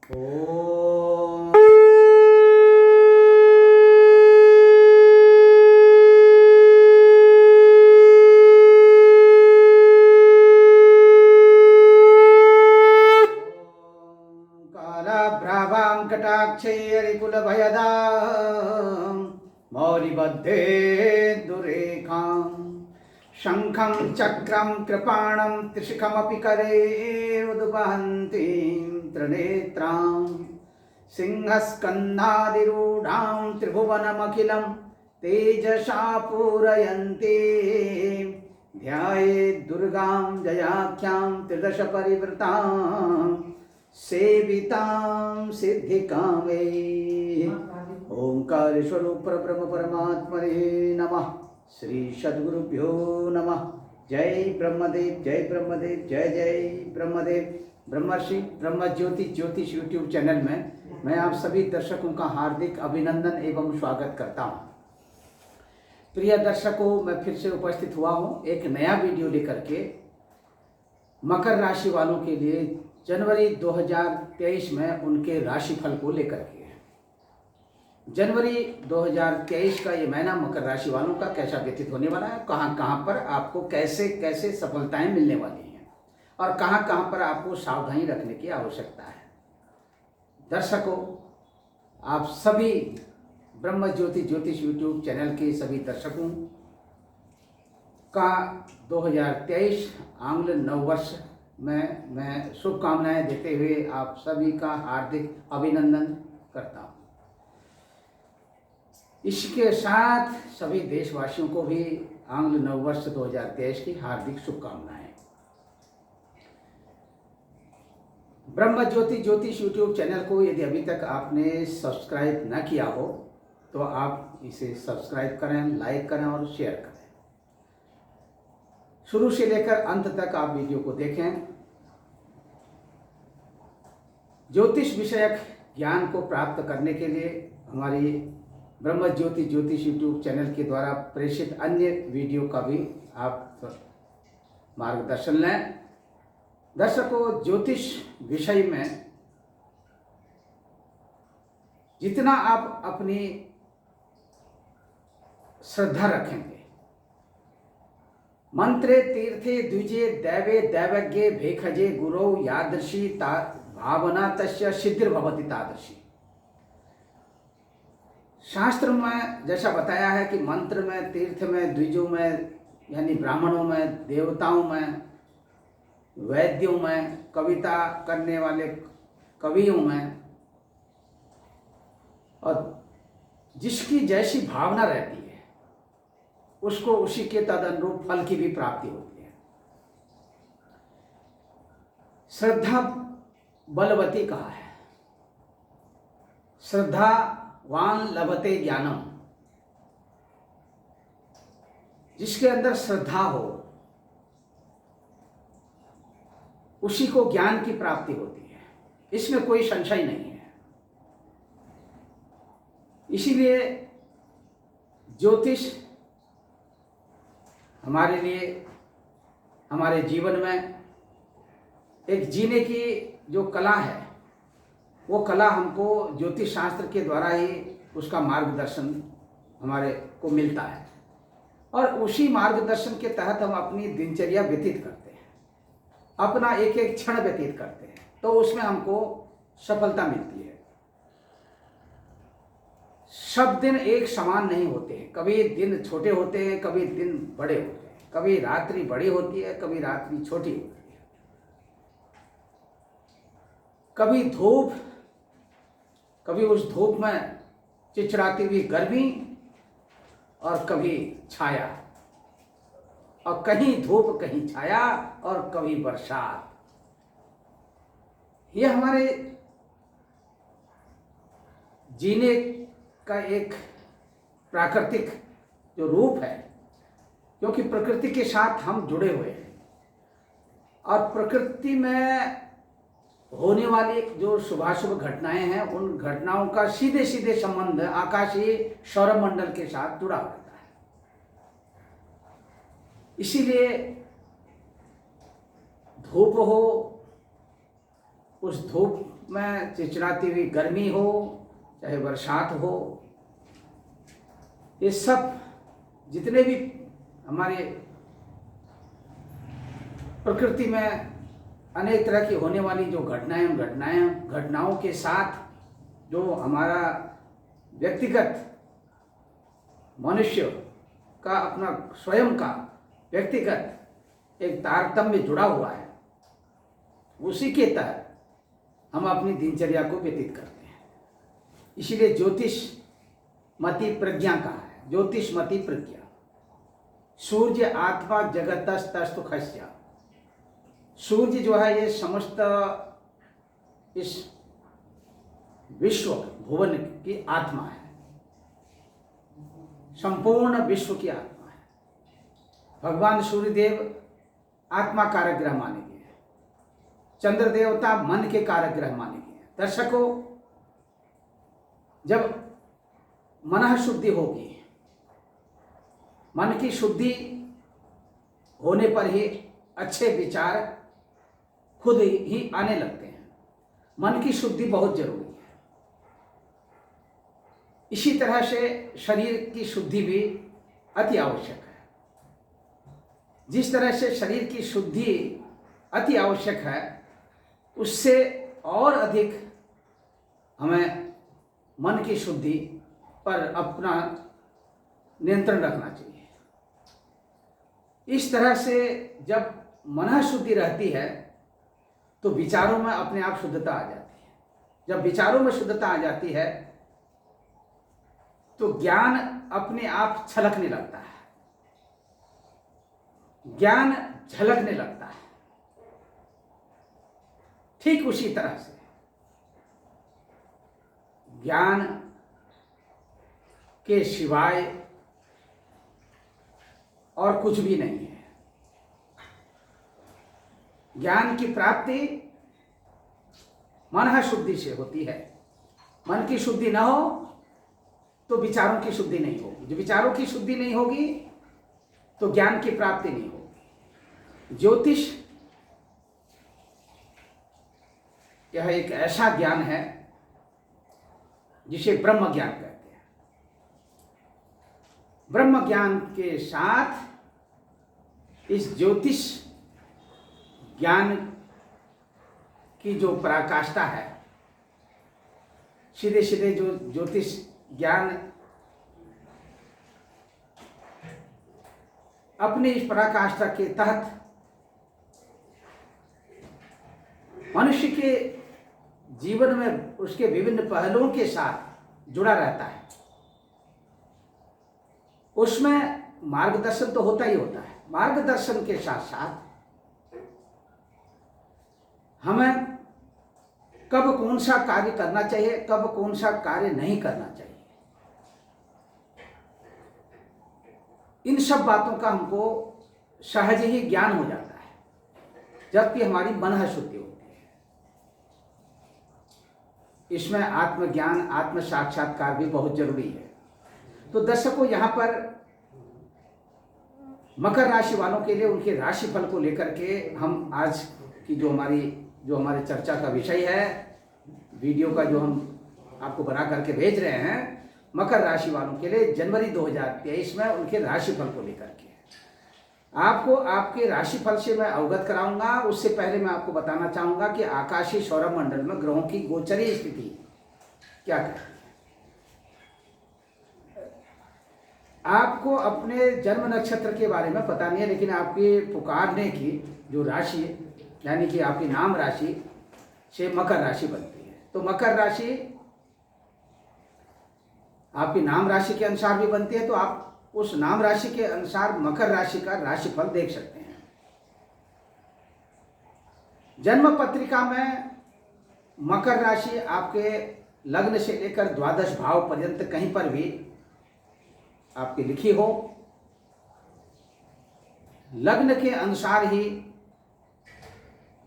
ओम कालाभ्रावाङ्कटाक्षैरिकुलभयदां मौलिबद्धे दुरेखां शङ्खं चक्रं कृपाणं त्रिशिखमपि करेरुद्वहन्तीं त्रिनेत्रां सिंहस्कन्धादिरूढां त्रिभुवनमखिलं तेजसा पूरयन्ती ध्यायेत् दुर्गां जयाख्यां त्रिदश परिवृतां सेवितां सिद्धिकामे। ओंकार स्वरूप ब्रह्म परमात्मने नमः। श्री सद्गुरुभ्यो नमः। जय ब्रह्मदेव, जय ब्रह्मदेव, जय जय ब्रह्मदेव। ब्रह्मर्षि ब्रह्मज्योति ज्योतिष यूट्यूब चैनल में मैं आप सभी दर्शकों का हार्दिक अभिनंदन एवं स्वागत करता हूँ। प्रिय दर्शकों, मैं फिर से उपस्थित हुआ हूँ एक नया वीडियो लेकर के मकर राशि वालों के लिए जनवरी 2023 में उनके राशिफल को लेकर के। जनवरी 2023 का ये महीना मकर राशि वालों का कैसा व्यतीत होने वाला है, कहाँ कहाँ पर आपको कैसे कैसे सफलताएं मिलने वाली हैं और कहाँ कहाँ पर आपको सावधानी रखने की आवश्यकता है। दर्शकों, आप सभी ब्रह्म ज्योति ज्योतिष यूट्यूब चैनल के सभी दर्शकों का 2023 आंग्ल नववर्ष में मैं शुभकामनाएं देते हुए आप सभी का हार्दिक अभिनंदन करता हूं। इसके साथ सभी देशवासियों को भी आंग्ल नववर्ष 2023 की हार्दिक शुभकामनाएं। ब्रह्म ज्योति ज्योतिष यूट्यूब चैनल को यदि अभी तक आपने सब्सक्राइब न किया हो तो आप इसे सब्सक्राइब करें, लाइक करें और शेयर करें। शुरू से लेकर अंत तक आप वीडियो को देखें। ज्योतिष विषयक ज्ञान को प्राप्त करने के लिए हमारी ब्रह्म ज्योति ज्योतिष यूट्यूब चैनल के द्वारा प्रेषित अन्य वीडियो का भी आप मार्गदर्शन लें। दर्शकों, ज्योतिष विषय में जितना आप अपनी श्रद्धा रखेंगे, मंत्रे तीर्थे द्विजे दैवे दैवज्ञे भेखजे गुरौ यादृशी भावना तस्य सिद्धिर्भवति तादृशी। शास्त्र में जैसा बताया है कि मंत्र में, तीर्थ में, द्विजों में यानी ब्राह्मणों में, देवताओं में, वैद्यों में, कविता करने वाले कवियों में, और जिसकी जैसी भावना रहती है उसको उसी के तदनुरूप फल की भी प्राप्ति होती है। श्रद्धा बलवती कहा है, श्रद्धावान लभते ज्ञानम। जिसके अंदर श्रद्धा हो उसी को ज्ञान की प्राप्ति होती है, इसमें कोई संशय नहीं है। इसीलिए ज्योतिष हमारे लिए, हमारे जीवन में एक जीने की जो कला है, वो कला हमको ज्योतिष शास्त्र के द्वारा ही उसका मार्गदर्शन हमारे को मिलता है और उसी मार्गदर्शन के तहत हम अपनी दिनचर्या व्यतीत करते हैं, अपना एक एक क्षण व्यतीत करते हैं, तो उसमें हमको सफलता मिलती है। सब दिन एक समान नहीं होते हैं, कभी दिन छोटे होते हैं, कभी दिन बड़े होते हैं, कभी रात्रि बड़ी होती है, कभी रात्रि छोटी होती है, कभी धूप, कभी उस धूप में चिचराती हुई गर्मी और कभी छाया, और कहीं धूप कहीं छाया और कभी बरसात। ये हमारे जीने का एक प्राकृतिक जो रूप है, क्योंकि प्रकृति के साथ हम जुड़े हुए हैं और प्रकृति में होने वाली जो शुभाशुभ घटनाएं हैं, उन घटनाओं का सीधे सीधे संबंध आकाशीय सौरमंडल के साथ जुड़ा रहता है। इसीलिए धूप हो, उस धूप में चिलचिलाती हुई गर्मी हो चाहे बरसात हो, ये सब जितने भी हमारे प्रकृति में अनेक तरह की होने वाली जो घटनाओं के साथ जो हमारा व्यक्तिगत मनुष्य का अपना स्वयं का व्यक्तिगत एक तारतम्य जुड़ा हुआ है, उसी के तहत हम अपनी दिनचर्या को व्यतीत करते हैं। इसीलिए ज्योतिषमती प्रज्ञा कहा है, ज्योतिषमती प्रज्ञा। सूर्य आत्मा जगतस्तस्तु खस्या। सूर्य जो है ये समस्त इस विश्व भुवन की आत्मा है, संपूर्ण विश्व की आत्मा है। भगवान सूर्यदेव आत्मा कारक ग्रह माने गए हैं, चंद्र देवता मन के कारक ग्रह माने गए हैं। दर्शकों, जब मन शुद्धि होगी, मन की शुद्धि होने पर ही अच्छे विचार खुद ही आने लगते हैं। मन की शुद्धि बहुत जरूरी है। इसी तरह से शरीर की शुद्धि भी अति आवश्यक है। जिस तरह से शरीर की शुद्धि अति आवश्यक है, उससे और अधिक हमें मन की शुद्धि पर अपना नियंत्रण रखना चाहिए। इस तरह से जब मन शुद्धि रहती है तो विचारों में अपने आप शुद्धता आ जाती है। जब विचारों में शुद्धता आ जाती है तो ज्ञान अपने आप छलकने लगता है, ज्ञान झलकने लगता है। ठीक उसी तरह से ज्ञान के सिवाय और कुछ भी नहीं है। ज्ञान की प्राप्ति मन शुद्धि से होती है। मन की शुद्धि ना हो तो विचारों की शुद्धि नहीं होगी। जो विचारों की शुद्धि नहीं होगी तो ज्ञान की प्राप्ति नहीं होगी। ज्योतिष यह एक ऐसा ज्ञान है जिसे ब्रह्म ज्ञान कहते हैं। ब्रह्म ज्ञान के साथ इस ज्योतिष ज्ञान की जो पराकाष्ठा है, सीधे सीधे जो ज्योतिष ज्ञान अपनी इस पराकाष्ठा के तहत मनुष्य के जीवन में उसके विभिन्न पहलुओं के साथ जुड़ा रहता है। उसमें मार्गदर्शन तो होता ही होता है। मार्गदर्शन के साथ साथ हमें कब कौन सा कार्य करना चाहिए, कब कौन सा कार्य नहीं करना चाहिए, इन सब बातों का हमको सहज ही ज्ञान हो जाता है, जबकि हमारी मन शुद्धि होती है। इसमें आत्मज्ञान, आत्म साक्षात्कार भी बहुत जरूरी है। तो दर्शकों, यहाँ पर मकर राशि वालों के लिए उनके राशिफल को लेकर के हम आज की जो हमारे चर्चा का विषय है, वीडियो का जो हम आपको बना करके भेज रहे हैं, मकर राशि वालों के लिए जनवरी 2023 में उनके राशिफल को लेकर के आपको आपके राशिफल से मैं अवगत कराऊंगा। उससे पहले मैं आपको बताना चाहूंगा कि आकाशीय सौरमंडल में ग्रहों की गोचरीय स्थिति क्या कहती है। आपको अपने जन्म नक्षत्र के बारे में पता नहीं है, लेकिन आपके पुकारने की जो राशि यानी कि आपकी नाम राशि से मकर राशि बनती है। तो मकर राशि आपकी नाम राशि के अनुसार भी बनती है, तो आप उस नाम राशि के अनुसार मकर राशि का राशिफल देख सकते हैं। जन्म पत्रिका में मकर राशि आपके लग्न से लेकर द्वादश भाव पर्यंत कहीं पर भी आपकी लिखी हो, लग्न के अनुसार ही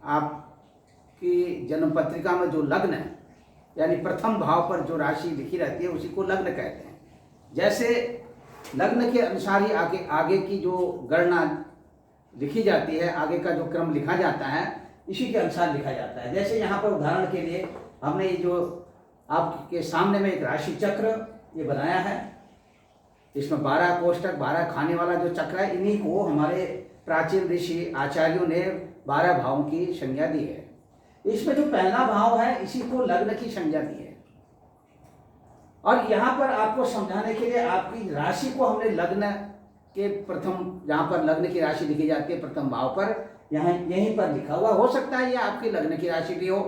आपकी जन्म पत्रिका में जो लग्न है यानी प्रथम भाव पर जो राशि लिखी रहती है उसी को लग्न कहते हैं। जैसे लग्न के अनुसार ही आगे की जो गणना लिखी जाती है, आगे का जो क्रम लिखा जाता है, इसी के अनुसार लिखा जाता है। जैसे यहाँ पर उदाहरण के लिए हमने ये जो आपके सामने में एक राशि चक्र ये बनाया है, इसमें 12 कोष्ठक, 12 खाने वाला जो चक्र है, इन्हीं को हमारे प्राचीन ऋषि आचार्यों ने 12 भावों की संज्ञा दी है। इसमें जो पहला भाव है इसी को लग्न की संज्ञा दी है। और यहाँ पर आपको समझाने के लिए आपकी राशि को हमने लग्न के प्रथम, जहाँ पर लग्न की राशि लिखी जाती है प्रथम भाव पर, यहाँ यहीं पर लिखा हुआ, हो सकता है ये आपकी लग्न की राशि भी हो।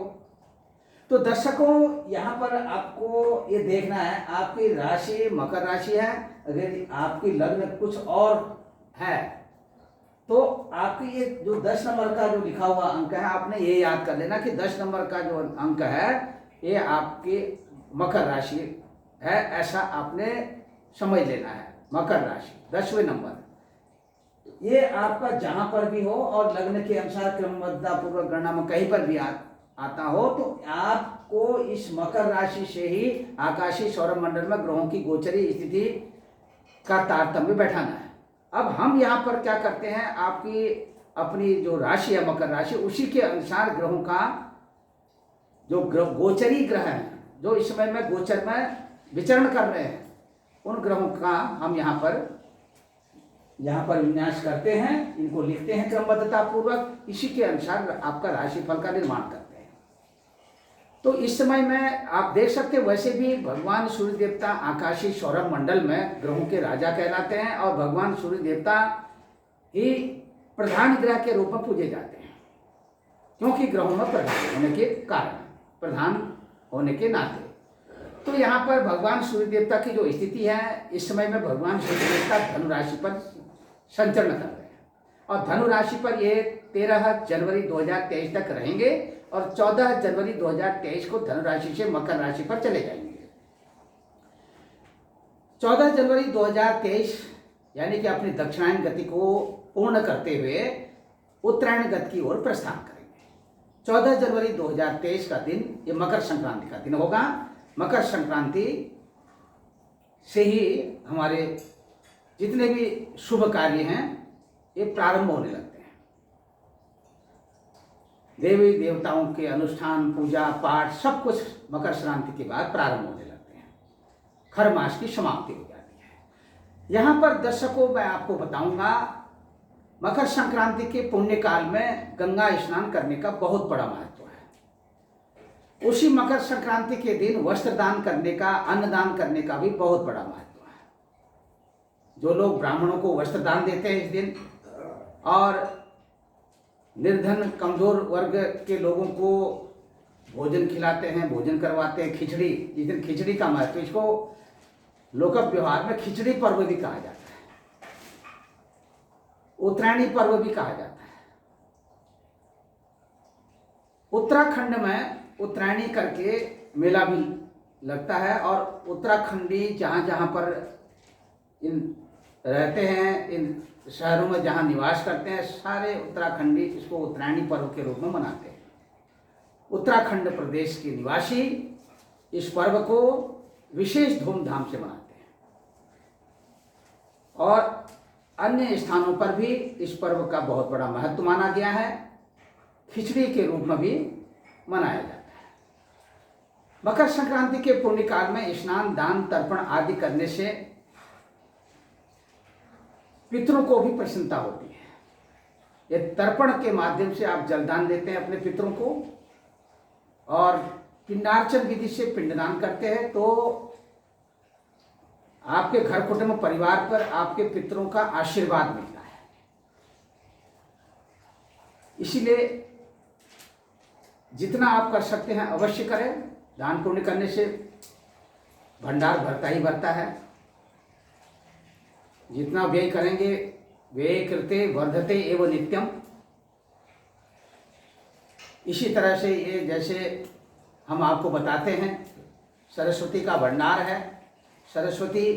तो दर्शकों यहाँ पर आपको ये देखना है, आपकी राशि मकर राशि है, अगर आपकी लग्न कुछ और है तो आपकी ये जो 10 नंबर का जो लिखा हुआ अंक है, आपने ये याद कर लेना कि 10 नंबर का जो अंक है ये आपकी मकर राशि है, ऐसा आपने समझ लेना है। मकर राशि 10वें नंबर, ये आपका जहां पर भी हो और लग्न के अनुसार क्रमबद्धता पूर्वक गणना में कहीं पर भी आता हो, तो आपको इस मकर राशि से ही आकाशीय सौरमंडल में ग्रहों की गोचरी स्थिति का तारतम्य बैठाना है। अब हम यहाँ पर क्या करते हैं, आपकी अपनी जो राशि है मकर राशि, उसी के अनुसार ग्रहों का जो गोचरी ग्रह हैं, जो इस समय में गोचर में विचरण कर रहे हैं, उन ग्रहों का हम यहाँ पर विन्यास करते हैं, इनको लिखते हैं क्रमबद्धता पूर्वक, इसी के अनुसार आपका राशिफल का निर्माण करते हैं। तो इस समय में आप देख सकते हैं, वैसे भी भगवान सूर्य देवता आकाशीय सौरभ मंडल में ग्रहों के राजा कहलाते हैं और भगवान सूर्य देवता ही प्रधान ग्रह के रूप में पूजे जाते हैं, क्योंकि ग्रहों में प्रधान होने के कारण, प्रधान होने के नाते। तो यहाँ पर भगवान सूर्य देवता की जो स्थिति है, इस समय में भगवान सूर्य देवता धनु राशि पर संचरण कर रहे हैं और धनु राशि पर ये 13 जनवरी 2023 तक रहेंगे और 14 जनवरी 2023 को धनु राशि से मकर राशि पर चले जाएंगे। 14 जनवरी 2023 यानी कि अपनी दक्षिणायन गति को पूर्ण करते हुए उत्तरायण गति की ओर प्रस्थान करेंगे। 14 जनवरी 2023 का दिन ये मकर संक्रांति का दिन होगा। मकर संक्रांति से ही हमारे जितने भी शुभ कार्य हैं ये प्रारंभ होने लगते हैं। देवी देवताओं के अनुष्ठान, पूजा पाठ सब कुछ मकर संक्रांति के बाद प्रारंभ होने लगते हैं। खर मास की समाप्ति हो जाती है। यहाँ पर दर्शकों मैं आपको बताऊंगा, मकर संक्रांति के पुण्य काल में गंगा स्नान करने का बहुत बड़ा महत्व है। उसी मकर संक्रांति के दिन वस्त्र दान करने का, अन्न दान करने का भी बहुत बड़ा महत्व है। जो लोग ब्राह्मणों को वस्त्र दान देते हैं इस दिन और निर्धन कमजोर वर्ग के लोगों को भोजन खिलाते हैं, भोजन करवाते हैं, खिचड़ी, जिस दिन खिचड़ी का महत्व, इसको लोक व्यवहार में खिचड़ी पर्व भी कहा जाता है, उत्तरायणी पर्व भी कहा जाता है। उत्तराखंड में उत्तरायणी करके मेला भी लगता है और उत्तराखंडी जहाँ जहाँ पर इन रहते हैं, इन शहरों में जहाँ निवास करते हैं, सारे उत्तराखंडी इसको उत्तरायणी पर्व के रूप में मनाते हैं। उत्तराखंड प्रदेश के निवासी इस पर्व को विशेष धूमधाम से मनाते हैं और अन्य स्थानों पर भी इस पर्व का बहुत बड़ा महत्व माना गया है। खिचड़ी के रूप में भी मनाया जाता है। मकर संक्रांति के पुण्य काल में स्नान, दान, तर्पण आदि करने से पितरों को भी प्रसन्नता होती है। ये तर्पण के माध्यम से आप जलदान देते हैं अपने पितरों को और पिंडार्चन विधि से पिंडदान करते हैं, तो आपके घर कुटुंब परिवार पर आपके पितरों का आशीर्वाद मिलता है। इसीलिए जितना आप कर सकते हैं अवश्य करें। दान पुण्य करने से भंडार भरता ही भरता है। जितना व्यय करेंगे, व्यय कृते वर्धते एवं नित्यम। इसी तरह से ये जैसे हम आपको बताते हैं, सरस्वती का भंडार है। सरस्वती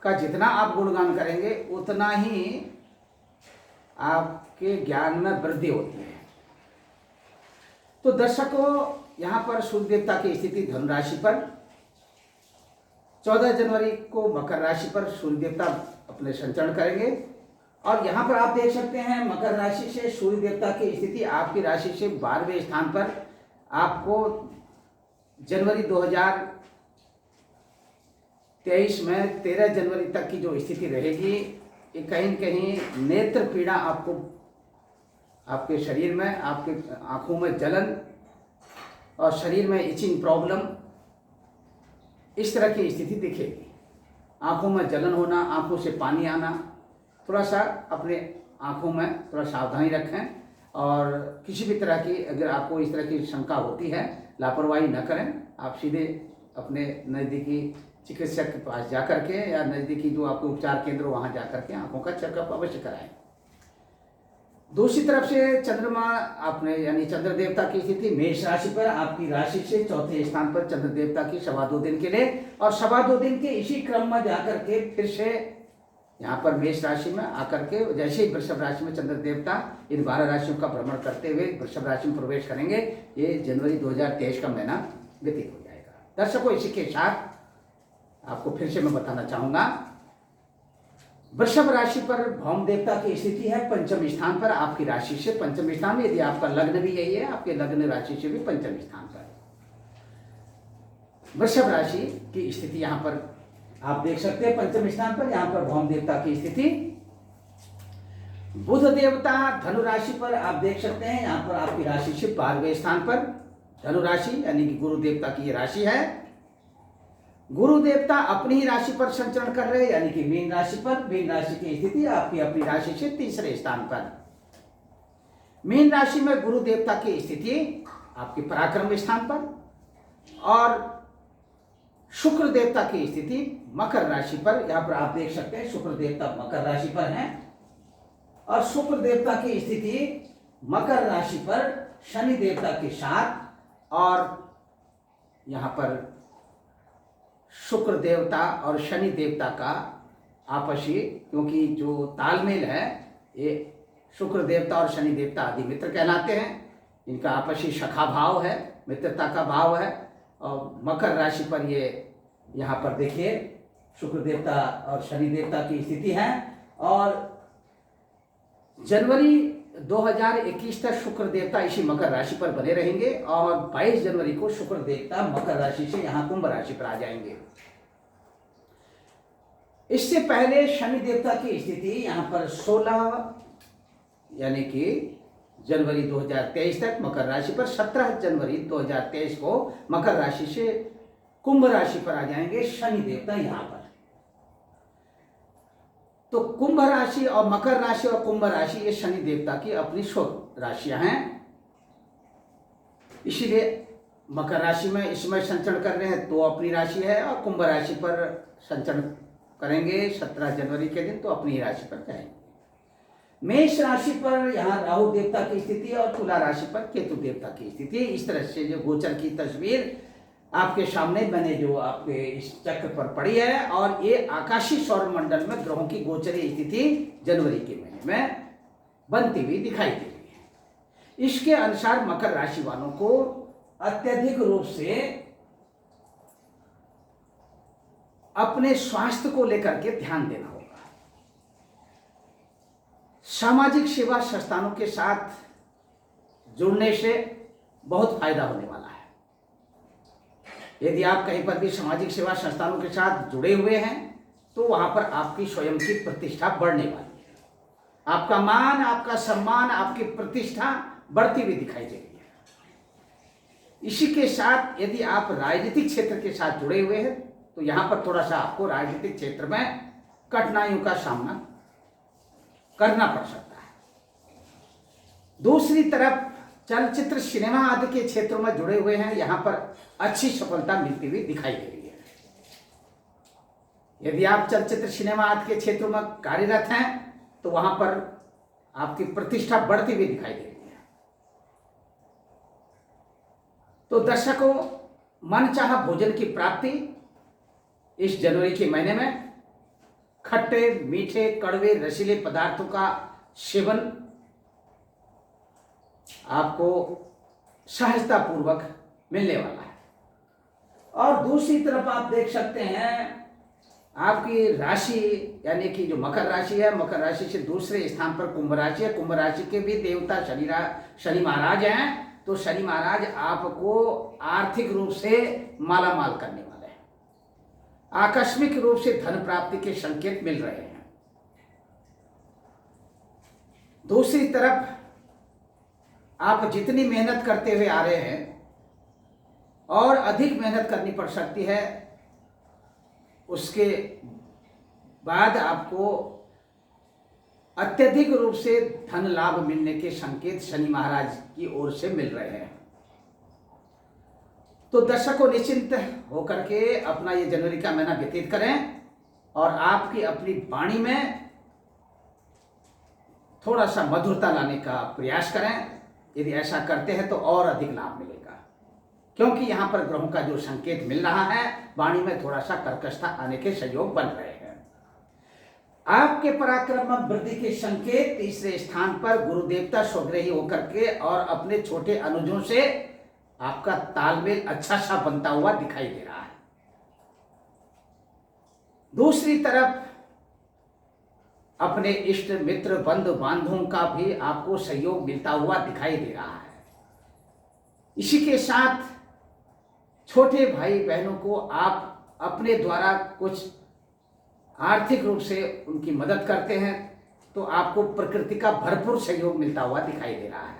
का जितना आप गुणगान करेंगे उतना ही आपके ज्ञान में वृद्धि होती है। तो दर्शकों, यहाँ पर सूर्य देवता की स्थिति धनु राशि पर, 14 जनवरी को मकर राशि पर सूर्य देवता अपने संचरण करेंगे और यहाँ पर आप देख सकते हैं मकर राशि से सूर्य देवता की स्थिति आपकी राशि से 12वें स्थान पर आपको जनवरी 2023 में 13 जनवरी तक की जो स्थिति रहेगी, ये कहीं न कहीं नेत्र पीड़ा आपको, आपके शरीर में, आपके आँखों में जलन और शरीर में इचिंग प्रॉब्लम, इस तरह की स्थिति दिखेगी। आँखों में जलन होना, आँखों से पानी आना, थोड़ा सा अपने आँखों में थोड़ा सावधानी रखें। और किसी भी तरह की अगर आपको इस तरह की शंका होती है, लापरवाही न करें। आप सीधे अपने नज़दीकी चिकित्सक के पास जा कर के या नज़दीकी जो आपके उपचार केंद्र वहाँ जा कर के आँखों का चेकअप अवश्य कराएं। दूसरी तरफ से चंद्रमा आपने यानी चंद्र देवता की स्थिति मेष राशि पर, आपकी राशि से चौथे स्थान पर चंद्र देवता की 2.25 दिन के लिए, और 2.25 दिन के इसी क्रम में जाकर के फिर से यहाँ पर मेष राशि में आकर के जैसे ही वृषभ राशि में चंद्र देवता इन 12 राशियों का भ्रमण करते हुए वृषभ राशि में प्रवेश करेंगे। ये जनवरी 2023 का महीना व्यतीत हो जाएगा। दर्शकों, इसी के साथ आपको फिर से मैं बताना चाहूंगा, वृषभ राशि पर भौम देवता की स्थिति है पंचम स्थान पर, आपकी राशि से पंचम स्थान में। यदि आपका लग्न भी यही है, आपके लग्न राशि से भी पंचम स्थान पर वृषभ राशि की स्थिति यहाँ पर आप देख सकते हैं पंचम स्थान पर। यहाँ पर भौम देवता की स्थिति, बुध देवता धनु राशि पर आप देख सकते हैं। यहाँ पर आपकी राशि से 12वें स्थान पर धनु राशि यानी कि गुरु देवता की ये राशि है। गुरु देवता अपनी ही राशि पर संचरण कर रहे हैं यानी कि मीन राशि पर। मीन राशि की स्थिति आपकी अपनी राशि से 3रे स्थान पर। मीन राशि में गुरु देवता की स्थिति आपके पराक्रम स्थान पर, और शुक्र देवता की स्थिति मकर राशि पर। यहाँ पर आप देख सकते हैं शुक्र देवता मकर राशि पर हैं, और शुक्र देवता की स्थिति मकर राशि पर शनि देवता के साथ, और यहाँ पर शुक्र देवता और शनि देवता का आपसी, क्योंकि जो तालमेल है, ये शुक्र देवता और शनि देवता आदि मित्र कहलाते हैं। इनका आपसी सखा भाव है, मित्रता का भाव है। और मकर राशि पर ये यहाँ पर देखिए शुक्र देवता और शनि देवता की स्थिति है। और जनवरी 2021 तक शुक्र देवता इसी मकर राशि पर बने रहेंगे, और 22 जनवरी को शुक्र देवता मकर राशि से यहाँ कुंभ राशि पर आ जाएंगे। इससे पहले शनि देवता की स्थिति यहाँ पर 16 यानी कि जनवरी 2023 तक मकर राशि पर, 17 जनवरी 2023 को मकर राशि से कुंभ राशि पर आ जाएंगे शनि देवता यहाँ पर। तो कुंभ राशि और मकर राशि और कुंभ राशि ये शनि देवता की अपनी स्व राशियां हैं, इसीलिए मकर राशि में इस समय संचरण कर रहे हैं तो अपनी राशि है, और कुंभ राशि पर संचरण करेंगे 17 जनवरी के दिन तो अपनी राशि पर जाएंगे। मेष राशि पर यहाँ राहु देवता की स्थिति और तुला राशि पर केतु देवता की स्थिति। इस तरह से जो गोचर की तस्वीर आपके सामने मैंने जो आपके इस चक्र पर पड़ी है, और ये आकाशीय सौर मंडल में ग्रहों की गोचरी स्थिति जनवरी के महीने में बनती हुई दिखाई दे रही है। इसके अनुसार मकर राशि वालों को अत्यधिक रूप से अपने स्वास्थ्य को लेकर के ध्यान देना होगा। सामाजिक सेवा संस्थानों के साथ जुड़ने से बहुत फायदा होने वाला है। यदि आप कहीं पर भी सामाजिक सेवा संस्थानों के साथ जुड़े हुए हैं तो वहां पर आपकी स्वयं की प्रतिष्ठा बढ़ने वाली है। आपका मान, आपका सम्मान, आपकी प्रतिष्ठा बढ़ती हुई दिखाई दे रही है। इसी के साथ यदि आप राजनीतिक क्षेत्र के साथ जुड़े हुए हैं तो यहां पर थोड़ा सा आपको राजनीतिक क्षेत्र में कठिनाइयों का सामना करना पड़ सकता है। दूसरी तरफ चलचित्र सिनेमा आदि के क्षेत्रों में जुड़े हुए हैं, यहां पर अच्छी सफलता मिलती हुई दिखाई दे रही है। यदि आप चलचित्र सिनेमा आदि के क्षेत्रों में कार्यरत हैं तो वहां पर आपकी प्रतिष्ठा बढ़ती हुई दिखाई दे रही है। तो दर्शकों, मनचाहा भोजन की प्राप्ति इस जनवरी के महीने में, खट्टे मीठे कड़वे रसीले पदार्थों का सेवन आपको सहजता पूर्वक मिलने वाला है। और दूसरी तरफ आप देख सकते हैं आपकी राशि यानी कि जो मकर राशि है, मकर राशि से दूसरे स्थान पर कुंभ राशि है। कुंभ राशि के भी देवता शनि महाराज हैं, तो शनि महाराज आपको आर्थिक रूप से माला माल करने वाले हैं। आकस्मिक रूप से धन प्राप्ति के संकेत मिल रहे हैं। दूसरी तरफ आप जितनी मेहनत करते हुए आ रहे हैं और अधिक मेहनत करनी पड़ सकती है, उसके बाद आपको अत्यधिक रूप से धन लाभ मिलने के संकेत शनि महाराज की ओर से मिल रहे हैं। तो दर्शकों, निश्चिंत होकर के अपना ये जनवरी का महीना व्यतीत करें और आपकी अपनी वाणी में थोड़ा सा मधुरता लाने का प्रयास करें। यदि ऐसा करते हैं तो और अधिक लाभ मिलेगा, क्योंकि यहाँ पर ग्रहों का जो संकेत मिल रहा है, वाणी में थोड़ा सा कर्कशता आने के संयोग बन रहे हैं। आपके पराक्रम में वृद्धि के संकेत तीसरे स्थान पर गुरु देवता स्वग्रही होकर के और अपने छोटे अनुजों से आपका तालमेल अच्छा सा बनता हुआ दिखाई दे रहा है। दूसरी तरफ अपने इष्ट मित्र बंधु बांधवों का भी आपको सहयोग मिलता हुआ दिखाई दे रहा है। इसी के साथ छोटे भाई बहनों को आप अपने द्वारा कुछ आर्थिक रूप से उनकी मदद करते हैं, तो आपको प्रकृति का भरपूर सहयोग मिलता हुआ दिखाई दे रहा है।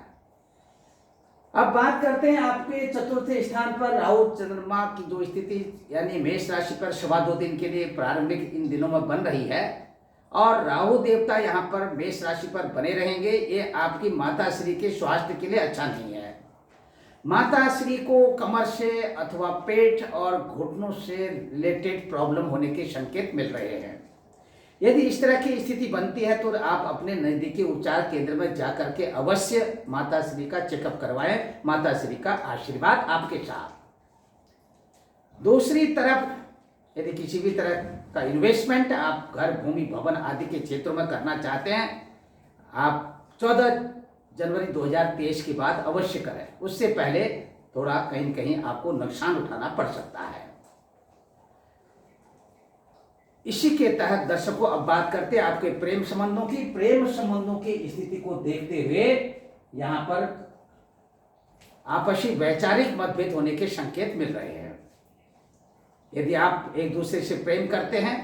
अब बात करते हैं आपके चतुर्थ स्थान पर राहु चंद्रमा की जो स्थिति यानी मेष राशि पर 2.25 दिन के लिए प्रारंभिक इन दिनों में बन रही है, और राहु देवता यहाँ पर मेष राशि पर बने रहेंगे। ये आपकी माता श्री के स्वास्थ्य के लिए अच्छा नहीं है। माता श्री को कमर से अथवा पेट और घुटनों से रिलेटेड प्रॉब्लम होने के संकेत मिल रहे हैं। यदि इस तरह की स्थिति बनती है तो आप अपने नजदीकी उपचार केंद्र में जाकर के अवश्य माता श्री का चेकअप करवाएं। माता श्री का आशीर्वाद आपके साथ। दूसरी तरफ यदि किसी भी तरह का इन्वेस्टमेंट आप घर, भूमि, भवन आदि के क्षेत्रों में करना चाहते हैं, आप 14 जनवरी 2023 के बाद अवश्य करें। उससे पहले थोड़ा कहीं न कहीं आपको नुकसान उठाना पड़ सकता है। इसी के तहत दर्शकों, अब बात करते हैं आपके प्रेम संबंधों की। प्रेम संबंधों की स्थिति को देखते हुए यहाँ पर आपसी वैचारिक मतभेद होने के संकेत मिल रहे हैं। यदि आप एक दूसरे से प्रेम करते हैं,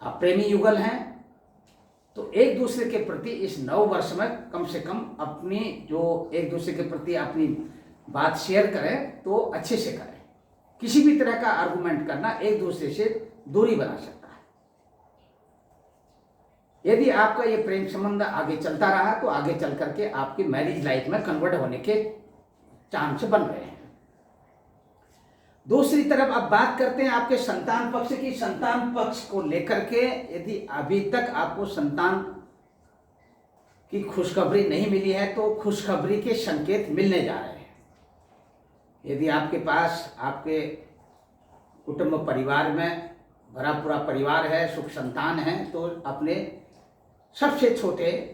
आप प्रेमी युगल हैं, तो एक दूसरे के प्रति इस नव वर्ष में कम से कम अपनी जो एक दूसरे के प्रति अपनी बात शेयर करें तो अच्छे से करें। किसी भी तरह का आर्गुमेंट करना एक दूसरे से दूरी बना सकता है। यदि आपका ये प्रेम संबंध आगे चलता रहा तो आगे चल करके आपकी मैरिज लाइफ में कन्वर्ट होने के चांस बन रहे हैं। दूसरी तरफ अब बात करते हैं आपके संतान पक्ष की। संतान पक्ष को लेकर के यदि अभी तक आपको संतान की खुशखबरी नहीं मिली है तो खुशखबरी के संकेत मिलने जा रहे हैं। यदि आपके पास आपके कुटुंब परिवार में भरा पूरा परिवार है, सुख संतान है, तो अपने सबसे छोटे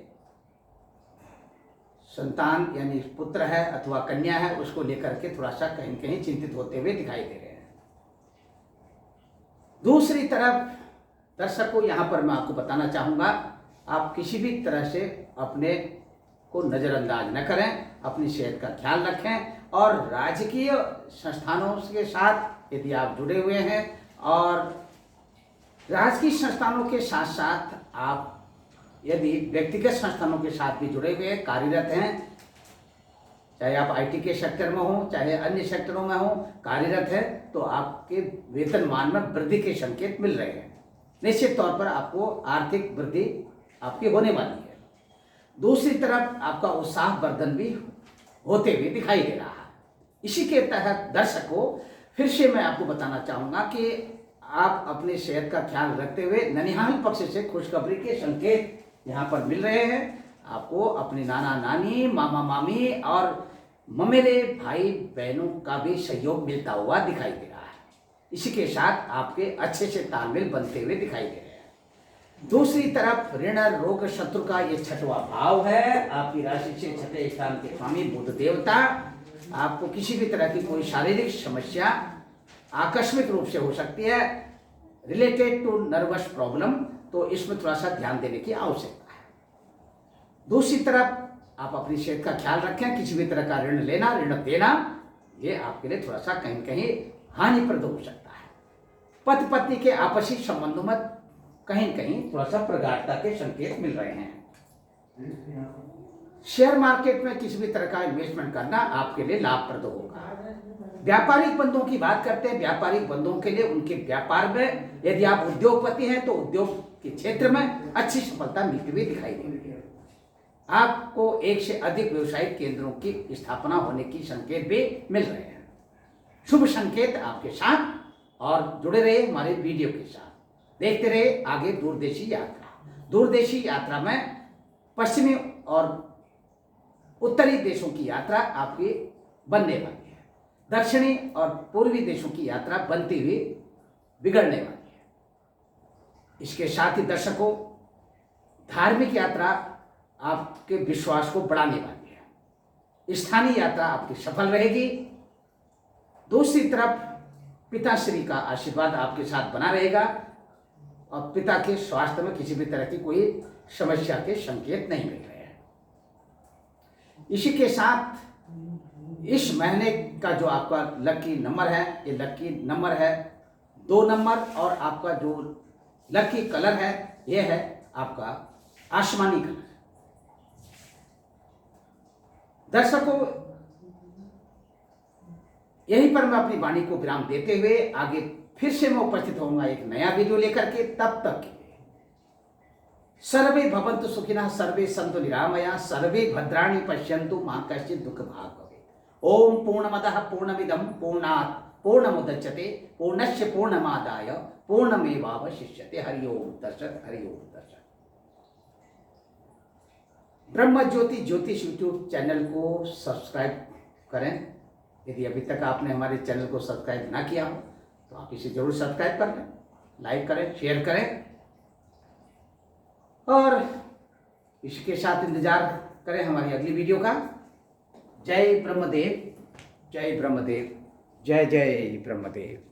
संतान यानी पुत्र है अथवा कन्या है, उसको लेकर के थोड़ा सा कहीं कहीं चिंतित होते हुए दिखाई दे रहे हैं। दूसरी तरफ दर्शकों, यहाँ पर मैं आपको बताना चाहूँगा, आप किसी भी तरह से अपने को नज़रअंदाज न करें, अपनी सेहत का ख्याल रखें, और राजकीय संस्थानों के साथ यदि आप जुड़े हुए हैं और राजकीय संस्थानों के साथ साथ आप यदि व्यक्तिगत संस्थानों के साथ भी जुड़े हुए हैं, कार्यरत हैं, चाहे आप आईटी के सेक्टर में हो चाहे अन्य सेक्टरों में हो, कार्यरत है, तो आपके वेतनमान में वृद्धि के संकेत मिल रहे हैं। निश्चित तौर पर आपको आर्थिक वृद्धि आपकी होने वाली है। दूसरी तरफ आपका उत्साहवर्धन भी होते हुए दिखाई दे रहा है। इसी के तहत दर्शकों, फिर से मैं आपको बताना चाहूँगा कि आप अपने सेहत का ख्याल रखते हुए ननिहाल पक्ष से खुशखबरी के संकेत यहाँ पर मिल रहे हैं। आपको अपने नाना नानी, मामा मामी और ममेरे भाई बहनों का भी सहयोग मिलता हुआ दिखाई दे रहा है। इसी के साथ आपके अच्छे से तालमेल बनते हुए दिखाई दे रहे हैं। दूसरी तरफ ऋण रोग शत्रु का ये 6वां भाव है। आपकी राशि से 6ठे स्थान के स्वामी बुध देवता, आपको किसी भी तरह की कोई शारीरिक समस्या आकस्मिक रूप से हो सकती है, रिलेटेड टू नर्वस प्रॉब्लम, तो इसमें थोड़ा सा ध्यान देने की आवश्यकता है। दूसरी तरफ आप अपनी सेहत का ख्याल रखें। किसी भी तरह का ऋण लेना, ऋण देना, ये आपके लिए थोड़ा सा कहीं कहीं हानिप्रद हो सकता है। पति पत्नी के आपसी संबंधों में कहीं कहीं थोड़ा सा प्रगाढ़ता के संकेत मिल रहे हैं। शेयर मार्केट में किसी भी तरह का इन्वेस्टमेंट करना आपके लिए लाभप्रद होगा। व्यापारिक बंधुओं की बात करते हैं। व्यापारिक बंधुओं के लिए उनके व्यापार में, यदि आप उद्योगपति हैं तो उद्योग के क्षेत्र में अच्छी सफलता मिलती हुई दिखाई दे रही है। आपको एक से अधिक व्यवसायिक केंद्रों की स्थापना होने की संकेत भी मिल रहे हैं। शुभ संकेत आपके साथ, और जुड़े रहे हमारे वीडियो के साथ, देखते रहे आगे दूरदेशी यात्रा। दूरदेशी यात्रा में पश्चिमी और उत्तरी देशों की यात्रा आपकी बनने वाली है। दक्षिणी और पूर्वी देशों की यात्रा बनती हुई बिगड़ने वाली है। इसके साथ ही दर्शकों, धार्मिक यात्रा आपके विश्वास को बढ़ाने वाली है। स्थानीय यात्रा आपकी सफल रहेगी। दूसरी तरफ पिताश्री का आशीर्वाद आपके साथ बना रहेगा और पिता के स्वास्थ्य में किसी भी तरह की कोई समस्या के संकेत नहीं मिल रहे हैं। इसी के साथ इस महीने का जो आपका लकी नंबर है, ये लकी नंबर है 2 नंबर, और आपका जो लकी कलर है ये है आपका आसमानी कलर। दर्शकों, यहीं पर मैं अपनी वाणी को विराम देते हुए आगे फिर से मैं उपस्थित होऊंगा एक नया वीडियो लेकर के। तब तक के लिए सर्वे भवन्तु सुखिनः, सर्वे सन्तु निरामया, सर्वे भद्राणि पश्यन्तु, मा कश्चित् दुःख भाग् भवेत्। ओम पूर्णमदः पूर्णमिदं पूर्णात् पूर्णमुदच्यते पूर्णस्य पूर्णमादाय पूर्णमेवावशिष्यते। हरि ओम तत्सत्, हरि ओम तत्सत्। ब्रह्म ज्योति ज्योतिष यूट्यूब चैनल को सब्सक्राइब करें। यदि अभी तक आपने हमारे चैनल को सब्सक्राइब ना किया हो तो आप इसे जरूर सब्सक्राइब कर लें, लाइक करें, शेयर करें, और इसके साथ इंतजार करें हमारी अगली वीडियो का। जय ब्रह्मदेव, जय ब्रह्मदेव, जय जय ब्रह्मदेव।